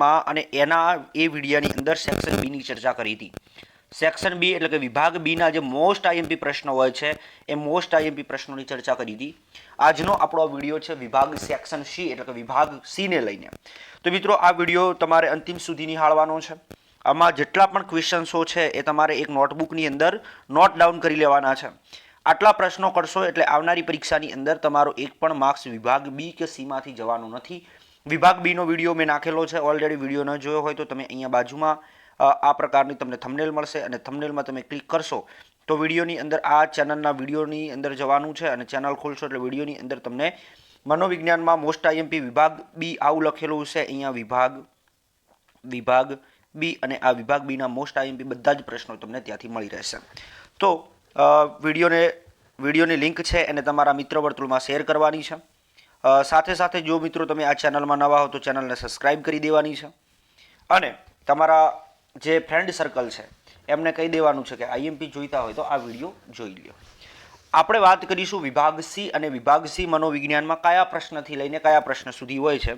માં અને એના એ વિડિયોની અંદર સેક્શન બી ની ચર્ચા કરી હતી। સેક્શન બી એટલે કે વિભાગ બી ના જે મોસ્ટ આઈએમપી પ્રશ્નો હોય છે એ મોસ્ટ આઈએમપી પ્રશ્નોની ચર્ચા કરી હતી। આજનો આપણો વિડિયો છે વિભાગ સેક્શન સી એટલે કે વિભાગ સી ને લઈને। તો મિત્રો આ વિડિયો તમારે અંતિમ સુધી નિહાળવાનો છે। આમાં જેટલા પણ ક્વેશ્ચન્સો છે એ તમારે એક નોટબુકની અંદર નોટ ડાઉન કરી લેવાના છે। આટલા પ્રશ્નો કરશો એટલે આવનારી પરીક્ષાની અંદર તમારો એક પણ માર્ક્સ વિભાગ બી કે સી માંથી જવાનો નથી। વિભાગ બી નો વિડિયો મેં નાખેલો છે, ઓલરેડી વિડિયો ન જોયો હોય તો તમે અહીંયા બાજુમાં આ પ્રકારની તમને થંબનેલ મળશે અને થંબનેલમાં તમે ક્લિક કરશો તો વિડિયોની અંદર આ ચેનલના વિડિયોની અંદર જવાનું છે અને ચેનલ ખોલશો એટલે વિડિયોની અંદર તમને મનોવિજ્ઞાનમાં મોસ્ટ આઈએમપી વિભાગ બી આવું લખેલું છે। અહીંયા વિભાગ બી અને આ વિભાગ બીના મોસ્ટ આઈએમપી બધા જ પ્રશ્નો તમને ત્યાંથી મળી રહેશે। તો વિડિયોની લિંક છે એને તમારા મિત્ર વર્તુળમાં શેર કરવાની છે। સાથે સાથે જો મિત્રો તમે આ ચેનલમાં નવા હો તો ચેનલને સબસ્ક્રાઇબ કરી દેવાની છે અને તમારા જે ફ્રેન્ડ સર્કલ છે એમને કહી દેવાનું છે કે આઈએમપી જોઈતા હોય તો આ વિડિયો જોઈ લ્યો। આપણે વાત કરીશું વિભાગ સી અને વિભાગ સી મનોવિજ્ઞાનમાં કયા પ્રશ્નથી લઈને કયા પ્રશ્ન સુધી હોય છે।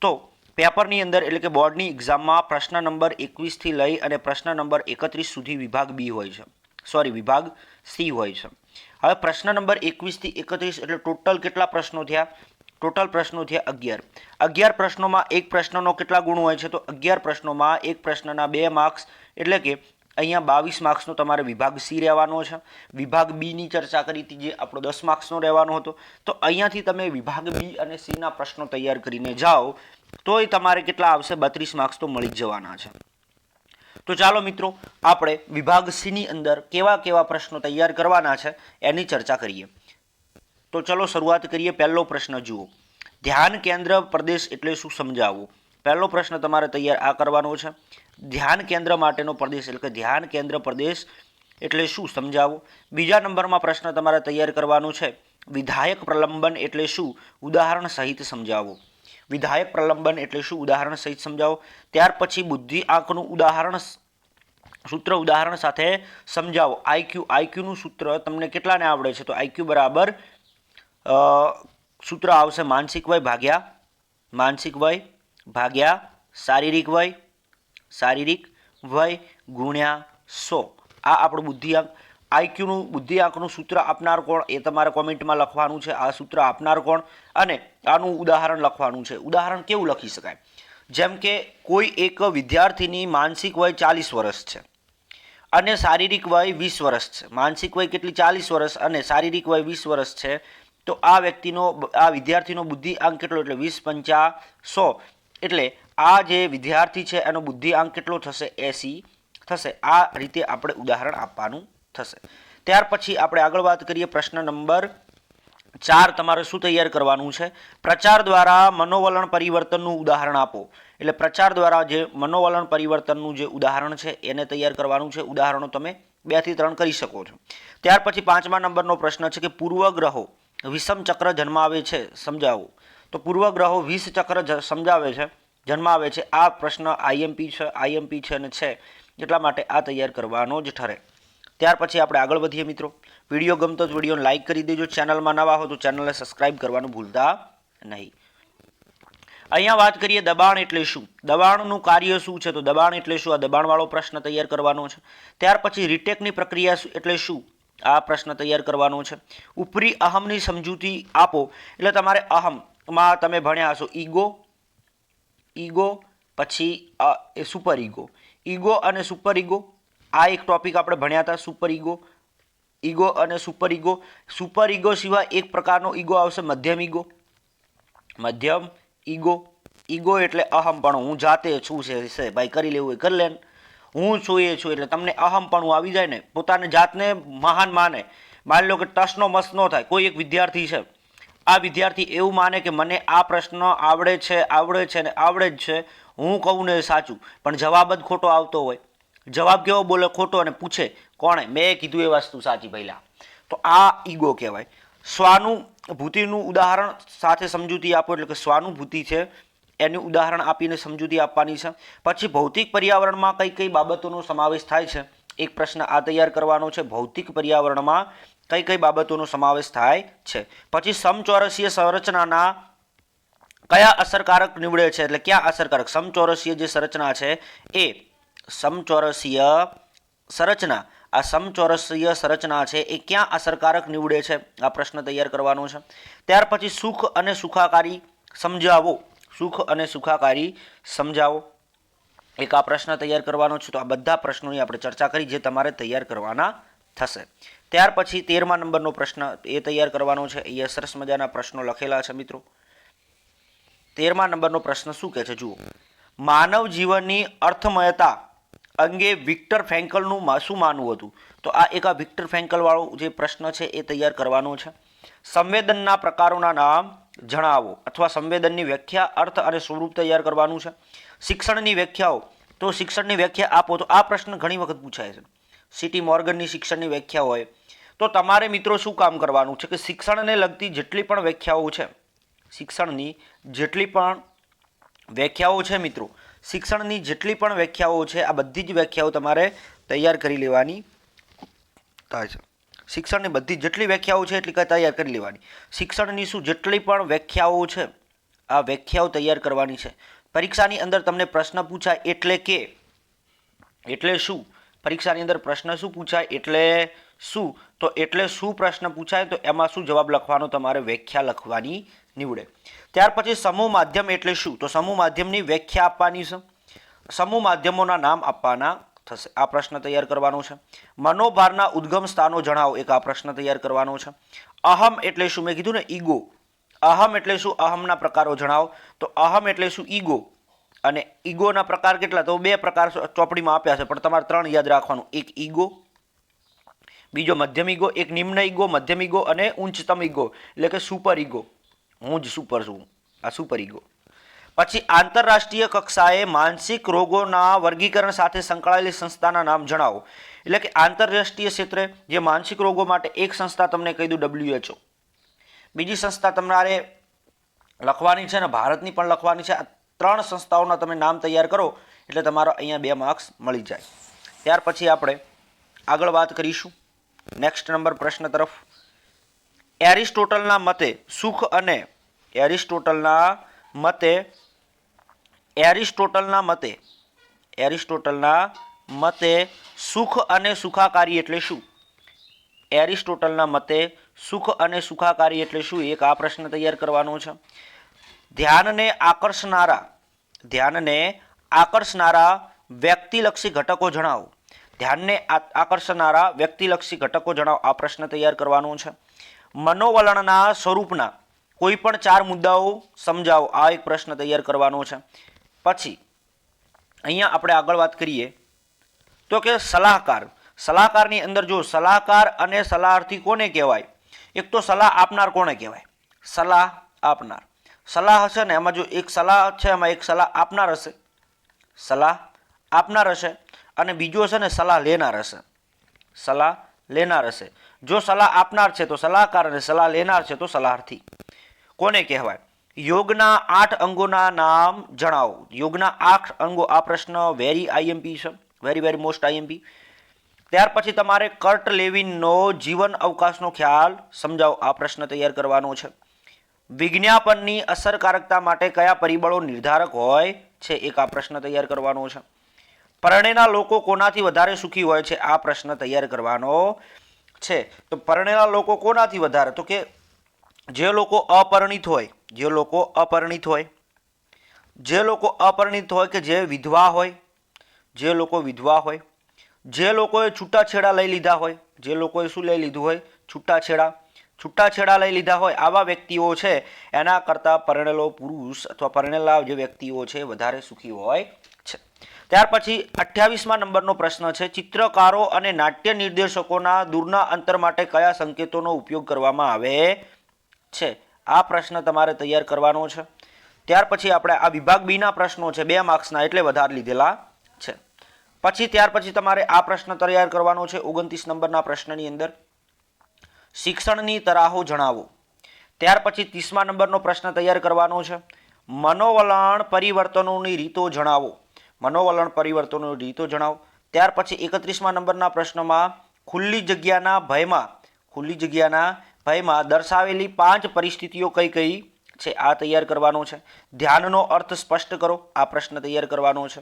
તો પેપરની અંદર એટલે કે બોર્ડની એક્ઝામમાં પ્રશ્ન નંબર 21 થી લઈ અને પ્રશ્ન નંબર 31 સુધી વિભાગ બી હોય છે, સોરી વિભાગ સી હોય છે। હવે પ્રશ્ન નંબર 21 થી 31 એટલે ટોટલ કેટલા પ્રશ્નો થયા? टोटल प्रश्नों थे 11 प्रश्नों में एक प्रश्न કેટલા ગુણ હોય છે? તો 11 પ્રશ્નોમાં એક પ્રશ્નના 2 માર્ક્સ એટલે કે અહીંયા 22 માર્ક્સનો તમારે વિભાગ સી રહેવાનો છે। વિભાગ બી ની ચર્ચા કરી હતી જે આપણો 10 માર્ક્સનો રહેવાનો હતો। તો અહીંયાથી તમે વિભાગ બી અને સી ના પ્રશ્નો તૈયાર કરીને જાઓ તોય તમારે કેટલા આવશે? 32 માર્ક્સ તો મળી જ જવાના છે। તો ચાલો મિત્રો આપણે વિભાગ સી ની અંદર કેવા કેવા પ્રશ્નો તૈયાર કરવાના છે એની ચર્ચા કરીએ। तो चलो शुरुआत करिए। पहलो प्रश्न जुओ, ध्यान केंद्र प्रदेश एटले शुं समजाववुं। पहलो प्रश्न तमारे तैयार आ करवानो छे। ध्यान केंद्र माटेनो प्रदेश એટલે કે ध्यान केंद्र प्रदेश એટલે શું સમજાવો। બીજા નંબરમાં પ્રશ્ન તમારે તૈયાર કરવાનો છે વિધાયક પ્રલંબન એટલે શું, ઉદાહરણ સહિત સમજાવો। વિધાયક પ્રલંબન એટલે શું, ઉદાહરણ સહિત સમજાવો। ત્યાર પછી બુદ્ધિ આંકનું ઉદાહરણ સૂત્ર ઉદાહરણ સાથે સમજાવો। આઈક્યુ નું સૂત્ર તમને કેટલાને આવડે છે? તો આઈક્યુ બરાબર सूत्र आवशे मानसिक वय भाग्या शारीरिक वय गुण्या 100। आ आपणो बुद्धिआंक। आईक्यू નું बुद्धिआंकનું सूत्र आपनार कोण ए तमारे कॉमेंटमां लखवानुं छे। आ सूत्र आपनार कोण अने आनुं उदाहरण लखवानुं छे। उदाहरण केवुं लखी शकाय? जेम के कोई एक विद्यार्थीनी मानसिक वय 40 वर्ष छे અને શારીરિક વય 20 વર્ષ છે। માનસિક વય કેટલી? 40 વર્ષ અને શારીરિક વય 20 વર્ષ છે। તો આ વ્યક્તિનો આ વિદ્યાર્થીનો બુદ્ધિઆંક કેટલો? એટલે 20 × 5 100 એટલે આ જે વિદ્યાર્થી છે એનો બુદ્ધિઆંક કેટલો થશે? 80 થશે। આ રીતે આપણે ઉદાહરણ આપવાનું થશે। ત્યાર પછી આપણે આગળ વાત કરીએ પ્રશ્ન નંબર 4 તમારે શું તૈયાર કરવાનું છે? પ્રચાર દ્વારા મનોવલણ પરિવર્તનનું ઉદાહરણ આપો। એટલે પ્રચાર દ્વારા જે મનોવલણ પરિવર્તનનું જે ઉદાહરણ છે એને તૈયાર કરવાનું છે। ઉદાહરણો તમે 2 થી 3 કરી શકો છો। ત્યાર પછી 5મા નંબરનો પ્રશ્ન છે કે પૂર્વગ્રહો વિષમ ચક્ર જન્માવે છે, સમજાવો। તો પૂર્વગ્રહો વિષ ચક્ર સમજાવે છે, જન્માવે છે। આ પ્રશ્ન આઈએમપી છે અને છે એટલા માટે આ તૈયાર કરવાનો જ ઠરે। ત્યાર પછી આપણે આગળ વધીએ મિત્રો। વિડીયો ગમતો જ વિડીયોને લાઇક કરી દેજો। ચેનલમાં નવા હો તો ચેનલને સબસ્ક્રાઇબ કરવાનું ભૂલતા નહીં। અહીંયા વાત કરીએ દબાણ એટલે શું, દબાણનું કાર્ય શું છે? તો દબાણ એટલે શું? આ દબાણવાળો પ્રશ્ન તૈયાર કરવાનો છે। ત્યાર પછી રીટેકની પ્રક્રિયા એટલે શું? આ પ્રશ્ન તૈયાર કરવાનો છે। ઉપરી અહમની સમજૂતી આપો। એટલે તમારે અહમમાં તમે ભણ્યા હશો ઈગો પછી સુપર ઈગો અને સુપર ઈગો। આ એક ટોપિક આપણે ભણ્યા હતા સુપર ઈગો અને સુપર ઈગો સિવાય એક પ્રકારનો ઈગો આવશે મધ્યમ ઈગો એટલે અહમપણું, હું જાતે છું છે ભાઈ, કરી લેવું હોય કરી લેન, હું છું એ છું એટલે તમને અહમપણું આવી જાય ને, પોતાની જાતને મહાન માને। માની લો કે ટસનો મસ ન થાય, કોઈ એક વિદ્યાર્થી છે, આ વિદ્યાર્થી એવું માને કે મને આ પ્રશ્ન આવડે છે ને આવડે જ છે, હું કહું ને સાચું, પણ જવાબ જ ખોટો આવતો હોય। જવાબ કેવો બોલે? ખોટો, અને પૂછે કોણે? મેં કીધું એ વસ્તુ સાચી પહેલા। તો આ ઈગો કહેવાય। સ્વાનુભૂતિનું ઉદાહરણ સાથે સમજૂતી આપો। એટલે કે સ્વાનુભૂતિ છે એનું ઉદાહરણ આપીને સમજૂતી આપવાની છે। પછી ભૌતિક પર્યાવરણમાં કઈ કઈ બાબતોનો સમાવેશ થાય છે? એક પ્રશ્ન આ તૈયાર કરવાનો છે। ભૌતિક પર્યાવરણમાં કઈ કઈ બાબતોનો સમાવેશ થાય છે? પછી સમચોરસીય સંરચનાના કયા અસરકારક નીવડે છે એટલે ક્યાં અસરકારક સમચોરસીય જે સંરચના છે એ સમચોરસીય સંરચના આ સમચોરસીય સંરચના છે એ ક્યાં અસરકારક નીવડે છે આ પ્રશ્ન તૈયાર કરવાનો છે. ત્યાર પછી સુખ અને સુખાકારી સમજાવો. સુખ અને સુખાકારી સમજાવો એક આ પ્રશ્ન તૈયાર કરવાનો છે. તો આ બધા પ્રશ્નોની આપણે ચર્ચા કરી જે તમારે તૈયાર કરવાના થશે. ત્યાર પછી 13મા નંબરનો પ્રશ્ન એ તૈયાર કરવાનો છે. અહીંયા સરસ મજાના પ્રશ્નો લખેલા છે મિત્રો. 13મા નંબરનો પ્રશ્ન શું કહે છે જુઓ. માનવ જીવનની અર્થમયતા અંગે વિક્ટર ફ્રેન્કલનું શું માનવું હતું? તો આ એક આ વિક્ટર ફ્રેન્કલ વાળો જે પ્રશ્ન છે એ તૈયાર કરવાનો છે. સંવેદનના પ્રકારોના નામ જણાવો અથવા સંવેદનની વ્યાખ્યા અર્થ અને સ્વરૂપ તૈયાર કરવાનું છે. શિક્ષણની વ્યાખ્યાઓ તો શિક્ષણની વ્યાખ્યા આપો. તો આ પ્રશ્ન ઘણી વખત પૂછાય છે. સિટી મોર્ગનની શિક્ષણની વ્યાખ્યા હોય તો તમારે મિત્રો શું કામ કરવાનું છે કે શિક્ષણને લગતી જેટલી પણ વ્યાખ્યાઓ છે શિક્ષણની જેટલી પણ વ્યાખ્યાઓ છે મિત્રો શિક્ષણની જેટલી પણ વ્યાખ્યાઓ છે આ બધી જ વ્યાખ્યાઓ તમારે તૈયાર કરી લેવાની થાય છે. શિક્ષણની બધી જેટલી વ્યાખ્યાઓ છે એટલી તૈયાર કરી લેવાની. શિક્ષણની શું જેટલી પણ વ્યાખ્યાઓ છે આ વ્યાખ્યાઓ તૈયાર કરવાની છે. પરીક્ષાની અંદર તમને પ્રશ્ન પૂછાય એટલે કે એટલે શું પરીક્ષાની અંદર પ્રશ્ન શું પૂછાય એટલે શું તો એટલે શું પ્રશ્ન પૂછાય તો એમાં શું જવાબ લખવાનો તમારે વ્યાખ્યા લખવાની નીવડે. ત્યાર પછી સમૂહ માધ્યમ એટલે શું તો સમૂહ માધ્યમની વ્યાખ્યા આપવાની છે. સમૂહ માધ્યમોના નામ આપવાના થશે. આ પ્રશ્ન તૈયાર કરવાનો છે. મનોભારના ઉદ્ગમ સ્થાનો જણાવો એક આ પ્રશ્ન તૈયાર કરવાનો છે. અહમ એટલે શું મેં કીધું ને ઈગો. અહમ એટલે શું અહમના પ્રકારો જણાવો. તો અહમ એટલે શું ઈગો અને ઈગોના પ્રકાર કેટલા તો 2 પ્રકાર ચોપડીમાં આપ્યા છે પણ તમારે 3 યાદ રાખવાનું. એક ઈગો બીજો મધ્યમ ઈગો એક નિમ્ન ઈગો મધ્યમ ઈગો અને ઉચ્ચતમ ઈગો એટલે કે સુપર ઈગો. હું જ સુપર છું આ સુપર ઈગો. પછી આંતરરાષ્ટ્રીય કક્ષાએ માનસિક રોગોના વર્ગીકરણ સાથે સંકળાયેલી સંસ્થાના નામ જણાવો. એટલે કે આંતરરાષ્ટ્રીય ક્ષેત્રે જે માનસિક રોગો માટે એક સંસ્થા તમને કહી દઉં WHO. બીજી સંસ્થા તમારે લખવાની છે ને ભારતની પણ લખવાની છે. આ 3 સંસ્થાઓના તમે નામ તૈયાર કરો એટલે તમારો અહીંયા 2 માર્ક્સ મળી જાય. ત્યાર પછી આપણે આગળ વાત કરીશું નેક્સ્ટ નંબર પ્રશ્ન તરફ. એરિસ્ટોટલના મતે સુખ અને એરિસ્ટોટલના મતે સુખ અને સુખાકારી એટલે શું? એરિસ્ટોટલના મતે સુખ અને સુખાકારી એટલે શું એક આ પ્રશ્ન તૈયાર કરવાનો છે. ધ્યાનને આકર્ષનારા વ્યક્તિલક્ષી ઘટકો જણાવો. ધ્યાનને આકર્ષનારા વ્યક્તિલક્ષી ઘટકો જણાવો આ પ્રશ્ન તૈયાર કરવાનો છે. મનોવલણના સ્વરૂપના કોઈ પણ 4 મુદ્દાઓ સમજાવો આ એક પ્રશ્ન તૈયાર કરવાનો છે. પછી અહીંયા આપણે આગળ વાત કરીએ તો કે સલાહકાર. સલાહકારની અંદર જો સલાહકાર અને સલાહાર્થી કોને કહેવાય? એક તો સલાહ આપનાર કોને કહેવાય? સલાહ આપનાર. સલાહ હશે ને એમાં જો એક સલાહ છે એમાં એક સલાહ આપનાર હશે. સલાહ આપનાર હશે અને બીજો હશે ને સલાહ લેનાર હશે. સલાહ લેનાર હશે. જો સલાહ આપનાર છે તો સલાહકાર અને સલાહ લેનાર છે તો સલાહાર્થી. કોને કહેવાય? યોગના 8 અંગોના નામ જણાવો. યોગના 8 અંગો આ પ્રશ્ન વેરી આઈએમપી છે. Very most IMP. ત્યાર પછી તમારે કર્ટ લેવિનનો જીવન અવકાશનો ખ્યાલ સમજાવો આ પ્રશ્ન તૈયાર કરવાનો છે. વિજ્ઞાપનની અસરકારકતા માટે કયા પરિબળો નિર્ધારક હોય છે એક આ પ્રશ્ન તૈયાર કરવાનો છે. પરણેલા લોકો કોનાથી વધારે સુખી હોય છે આ પ્રશ્ન તૈયાર કરવાનો છે. તો પરણેલા લોકો કોનાથી વધારે તો કે જે લોકો અપરિણિત હોય કે જે વિધવા હોય જે લોકોએ છૂટાછેડા લઈ લીધા હોય જે લોકોએ શું લઈ લીધું હોય છૂટાછેડા લઈ લીધા હોય આવા વ્યક્તિઓ છે એના કરતાં પરણેલો પુરુષ અથવા પરણેલા જે વ્યક્તિઓ છે વધારે સુખી હોય છે. ત્યાર પછી 28મા નંબરનો પ્રશ્ન છે. ચિત્રકારો અને નાટ્ય નિર્દેશકોના દૂરના અંતર માટે કયા સંકેતોનો ઉપયોગ કરવામાં આવે છે આ પ્રશ્ન તમારે તૈયાર કરવાનો છે. ત્યાર પછી આપણે આ વિભાગ બીના પ્રશ્નો છે 2 માર્ક્સના એટલે વધારે લીધેલા છે. પછી ત્યાર પછી તમારે આ પ્રશ્ન તૈયાર કરવાનો છે 29 નંબરના પ્રશ્નની અંદર શિક્ષણની તરાહો જણાવો. ત્યાર પછી 30મા નંબરનો પ્રશ્ન તૈયાર કરવાનો છે. મનોવલણ પરિવર્તનોની રીતો જણાવો. ત્યાર પછી 31મા નંબરના પ્રશ્નમાં ખુલ્લી જગ્યાના ભયમાં દર્શાવેલી 5 પરિસ્થિતિઓ કઈ કઈ છે આ તૈયાર કરવાનો છે. ધ્યાનનો અર્થ સ્પષ્ટ કરો, આ પ્રશ્ન તૈયાર કરવાનો છે.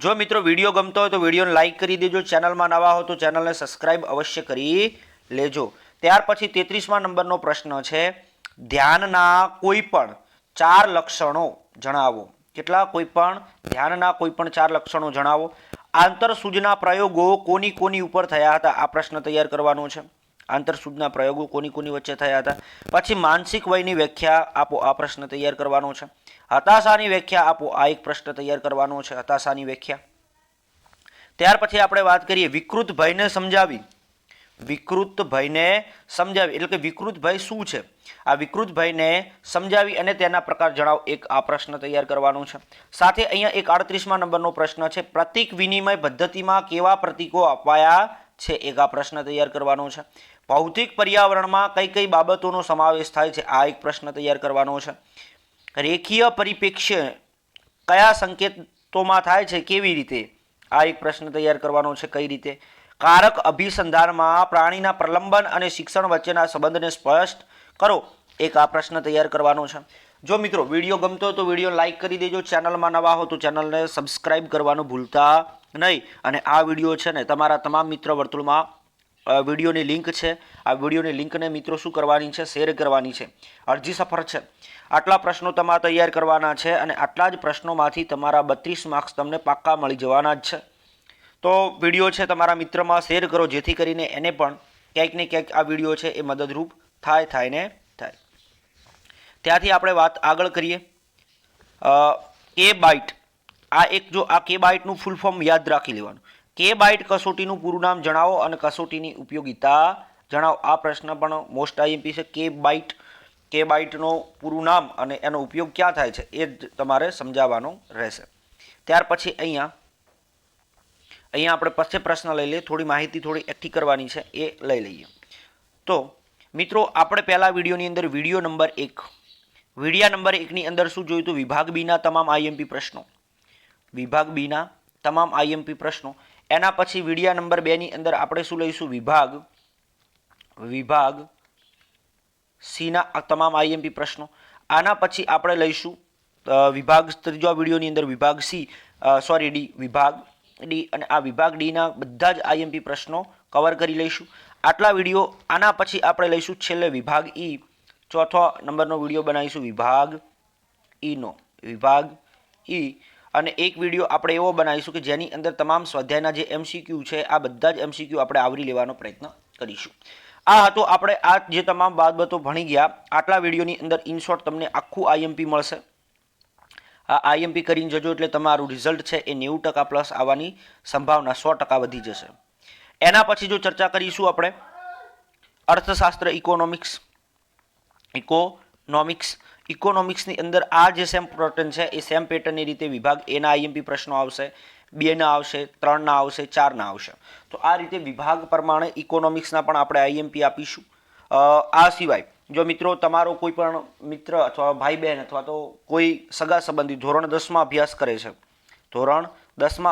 જો મિત્રો વિડીયો ગમતો હોય તો વિડીયોને લાઇક કરી દેજો. ચેનલમાં નવા હો તો ચેનલને સબસ્ક્રાઇબ અવશ્ય કરી લેજો. ત્યાર પછી 33મા નંબરનો પ્રશ્ન છે, ધ્યાનના કોઈ પણ 4 લક્ષણો જણાવો. કેટલા? કોઈ પણ ધ્યાનના કોઈ પણ 4 લક્ષણો જણાવો. આંતરસૂઝના પ્રયોગો કોની કોની ઉપર થયા હતા? આ પ્રશ્ન તૈયાર કરવાનો છે. આંતરસૂઝના પ્રયોગો કોની કોની વચ્ચે થયા હતા. પછી માનસિક વયની વ્યાખ્યા આપો, આ પ્રશ્ન તૈયાર કરવાનો છે. હતાશાની વ્યાખ્યા આપો, આ એક પ્રશ્ન તૈયાર કરવાનો છે, હતાશાની વ્યાખ્યા. ત્યાર પછી આપણે વાત કરીએ વિકૃત ભયને સમજાવી. વિકૃત ભયને સમજાવી એટલે કે વિકૃત ભય શું છે? આ વિકૃત ભયને સમજાવી અને તેના પ્રકાર જણાવો, એક આ પ્રશ્ન તૈયાર કરવાનો છે. સાથે અહીંયા એક 38મા નંબરનો પ્રશ્ન છે, પ્રતીક વિનિમય પદ્ધતિમાં કેવા પ્રતીકો અપાયા છે? એક આ પ્રશ્ન તૈયાર કરવાનો છે. ભૌતિક પર્યાવરણમાં કઈ કઈ બાબતોનો સમાવેશ થાય છે? આ એક પ્રશ્ન તૈયાર કરવાનો છે. રેખીય પરિપ્રેક્ષ્ય કયા સંકેતોમાં થાય છે? કેવી રીતે? આ એક પ્રશ્ન તૈયાર કરવાનો છે. કઈ રીતે? કારક અભિસંધાનમાં પ્રાણીના પ્રલંબન અને શિક્ષણ વચ્ચેના સંબંધને સ્પષ્ટ કરો, એક આ પ્રશ્ન તૈયાર કરવાનો છે. જો મિત્રો વિડીયો ગમતો હોય તો વિડીયો લાઇક કરી દેજો. ચેનલમાં નવા હો તો ચેનલને સબસ્ક્રાઇબ કરવાનું ભૂલતા નહીં. અને આ વિડીયો છે ને તમારા તમામ મિત્ર વર્તુળમાં વિડીયોની લિંક છે. આ વિડીયોની લિંકને મિત્રો શું કરવાની છે? શેર કરવાની છે. અરજી સફળ છે. આટલા પ્રશ્નો તમારે તૈયાર કરવાના છે અને આટલા જ પ્રશ્નોમાંથી તમારા 32 માર્ક્સ તમને પાક્કા મળી જવાના જ છે. તો વિડીયો છે તમારા મિત્રમાં શેર કરો, જેથી કરીને એને પણ ક્યાંક ને ક્યાંક આ વિડીયો છે એ મદદરૂપ થાય ને થાય. ત્યાંથી આપણે વાત આગળ કરીએ. કે બાઇટ, આ એક જો આ કે બાઇટનું ફૂલ ફોર્મ યાદ રાખી લેવાનું. કે બાઇટ કસોટીનું પૂરું નામ જણાવો અને કસોટીની ઉપયોગિતા જણાવો. આ પ્રશ્ન પણ મોસ્ટ આઈએમપી છે. કે બાઇટનો પૂરું નામ અને એનો ઉપયોગ ક્યાં થાય છે એ જ તમારે સમજાવવાનો રહેશે. ત્યાર પછી અહીંયા આપણે પછી પ્રશ્ન લઈ લઈએ. થોડી માહિતી થોડી એકઠી કરવાની છે, એ લઈ લઈએ. તો મિત્રો આપણે પહેલા વિડીયોની અંદર વિડીયો નંબર 1ની અંદર શું જોયું હતું? વિભાગ બીના તમામ આઈએમપી પ્રશ્નો. વિભાગ બીના તમામ આઈએમપી પ્રશ્નો. એના પછી વિડીયો નંબર 2ની અંદર આપણે શું લઈશું? વિભાગ સીના તમામ આઈએમપી પ્રશ્નો. આના પછી આપણે લઈશું વિભાગ ત્રીજા વિડીયોની અંદર વિભાગ વિભાગ ડી, અને આ વિભાગ ડીના બધા જ આઈએમપી પ્રશ્નો કવર કરી લઈશું. આટલા વિડીયો. આના પછી આપણે લઈશું છેલ્લે વિભાગ ઈ. ચોથો નંબરનો વિડીયો બનાવીશું વિભાગ ઈ. અને એક વિડીયો આપણે એવો બનાવીશું કે જેની અંદર તમામ સ્વાધ્યાયના જે એમસીક્યુ છે આ બધા જ એમસીક્યુ આપણે આવરી લેવાનો પ્રયત્ન કરીશું. આ હતો આપણે આ જે તમામ બાબતો ભણી ગયા. આટલા વિડીયોની અંદર ઇન શોર્ટ તમને આખું આઈએમપી મળશે. આ આઈએમપી કરીને જજો એટલે તમારું રિઝલ્ટ છે એ 90% પ્લસ આવવાની સંભાવના 100% વધી જશે. એના પછી જો ચર્ચા કરીશું આપણે અર્થશાસ્ત્ર, ઇકોનોમિક્સની અંદર આ જે સેમ પેટર્ન છે એ સેમ પેટર્નની રીતે વિભાગ એના આઈએમપી પ્રશ્નો આવશે, 2ના આવશે, 3ના આવશે, 4ના આવશે. તો આ રીતે વિભાગ પ્રમાણે ઇકોનોમિક્સના પણ આપણે આઈએમપી આપીશું. આ સિવાય જો મિત્રો તમારો કોઈ પણ મિત્ર અથવા ભાઈ બહેન અથવા તો કોઈ સગા સંબંધી ધોરણ 10માં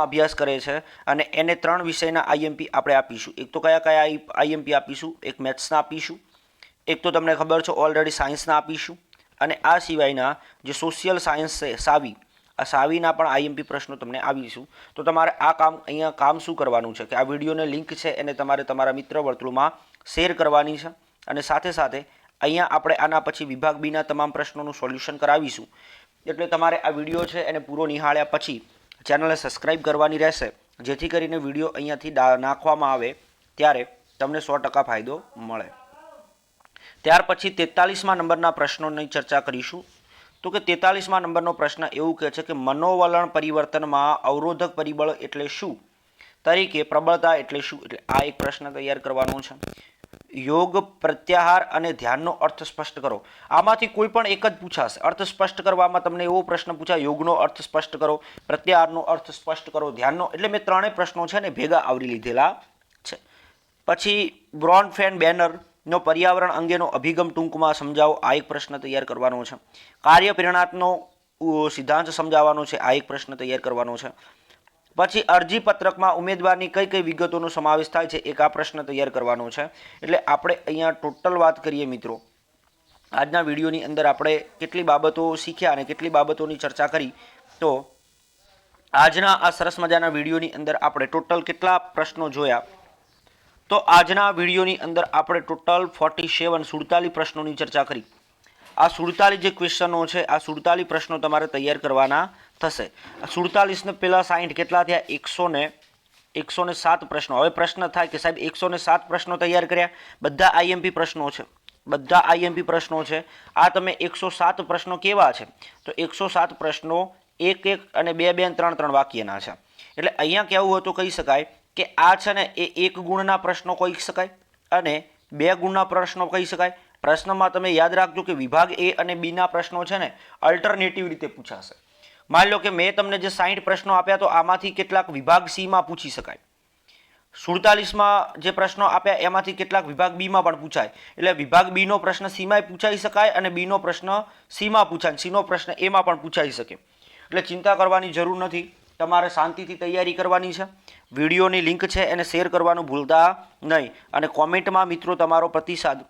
અભ્યાસ કરે છે અને એને 3 વિષયના આઈએમપી આપણે આપીશું. એક તો કયા આઈએમપી આપીશું? એક મેથ્સના આપીશું, એક તો તમને ખબર છે ઓલરેડી સાયન્સના આપીશું, અને આ સિવાયના જે સોશિયલ સાયન્સ છે આ સાવીના પણ આઈએમપી પ્રશ્નો તમને આપીશું. તો તમારે આ કામ શું કરવાનું છે કે આ વિડીયોની લિંક છે એને તમારે તમારા મિત્ર વર્તુળમાં શેર કરવાની છે. અને સાથે સાથે અહીંયા આપણે આના પછી વિભાગ બીના તમામ પ્રશ્નોનું સોલ્યુશન કરાવીશું. એટલે તમારે આ વિડીયો છે એને પૂરો નિહાળ્યા પછી ચેનલને સબસ્ક્રાઇબ કરવાની રહેશે, જેથી કરીને વિડીયો અહીંયાથી નાખવામાં આવે ત્યારે તમને 100% ફાયદો મળે. ત્યાર પછી 43મા નંબરના પ્રશ્નોની ચર્ચા કરીશું. તો કે 43મા નંબરનો પ્રશ્ન એવું કહે છે કે મનોવલણ પરિવર્તનમાં અવરોધક પરિબળ એટલે શું? તરીકે પ્રબળતા એટલે શું? એટલે આ એક પ્રશ્ન તૈયાર કરવાનો છે. યોગ, પ્રત્યાહાર અને ધ્યાનનો અર્થ સ્પષ્ટ કરો. આમાંથી કોઈ પણ એક જ પૂછાશે. અર્થ સ્પષ્ટ કરવામાં તમને એવો પ્રશ્ન પૂછાય, યોગનો અર્થ સ્પષ્ટ કરો, પ્રત્યાહારનો અર્થ સ્પષ્ટ કરો, ધ્યાનનો. એટલે મેં ત્રણેય પ્રશ્નો છે ને ભેગા આવરી લીધેલા છે. પછી બ્રોનફેન બેનરનો પર્યાવરણ અંગેનો અભિગમ ટૂંકમાં સમજાવો. આ એક પ્રશ્ન તૈયાર કરવાનો છે. કાર્ય પ્રેરણાત્મકનો સિદ્ધાંત સમજાવવાનો છે. આ એક પ્રશ્ન તૈયાર કરવાનો છે. પછી અરજી પત્રકમાં ઉમેદવારની કઈ કઈ વિગતોનો સમાવેશ થાય છે, એક આ પ્રશ્ન તૈયાર કરવાનો છે. એટલે આપણે અહીંયા ટોટલ વાત કરીએ મિત્રો આજના વિડીયોની અંદર આપણે કેટલી બાબતો શીખ્યા અને કેટલી બાબતોની ચર્ચા કરી. તો આજના આ સરસ મજાના વિડીયોની અંદર આપણે ટોટલ કેટલા પ્રશ્નો જોયા? તો આજના વિડીયોની અંદર આપણે ટોટલ 47 પ્રશ્નોની ચર્ચા કરી. આ 47 જે ક્વેશ્ચનો છે, આ 47 પ્રશ્નો તમારે તૈયાર કરવાના થશે. 47 ને પહેલા 60 કેટલા થયા? 107 પ્રશ્નો. હવે પ્રશ્ન થાય કે સાહેબ 107 પ્રશ્નો તૈયાર કર્યા, બધા આઈએમપી પ્રશ્નો છે, બધા આઈએમપી પ્રશ્નો છે. આ તમે 107 પ્રશ્નો કેવા છે? તો 107 પ્રશ્નો 1 અને 2 અને 3 વાક્યના છે. એટલે અહીંયા કેવું હતું કહી શકાય કે આ છે ને એ 1 ગુણના પ્રશ્નો કહી શકાય અને 2 ગુણના પ્રશ્નો કહી શકાય. પ્રશ્નમાં તમે યાદ રાખજો કે વિભાગ એ અને બીના પ્રશ્નો છે ને અલ્ટરનેટિવ રીતે પૂછાશે. માની લો કે મેં તમને જે 60 પ્રશ્નો આપ્યા તો આમાંથી કેટલાક વિભાગ સીમાં પૂછી શકાય. 47માં જે પ્રશ્નો આપ્યા એમાંથી કેટલાક વિભાગ બીમાં પણ પૂછાય. એટલે વિભાગ બીનો પ્રશ્ન સીમાં પૂછાઈ શકાય અને બીનો પ્રશ્ન સીમાં પૂછાય, સીનો પ્રશ્ન એમાં પણ પૂછાઈ શકે. એટલે ચિંતા કરવાની જરૂર નથી, તમારે શાંતિથી તૈયારી કરવાની છે. વિડીયોની લિંક છે એને શેર કરવાનું ભૂલતા નહીં અને કોમેન્ટમાં મિત્રો તમારો પ્રતિસાદ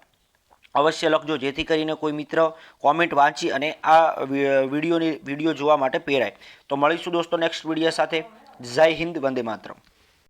અવશ્ય લખજો, જેથી કરીને કોઈ મિત્ર કોમેન્ટ વાંચી અને આ વિડીયો જોવા માટે પ્રેરાય. તો મળીશું દોસ્તો નેક્સ્ટ વિડીયો સાથે. જય હિન્દ, વંદે માતરમ.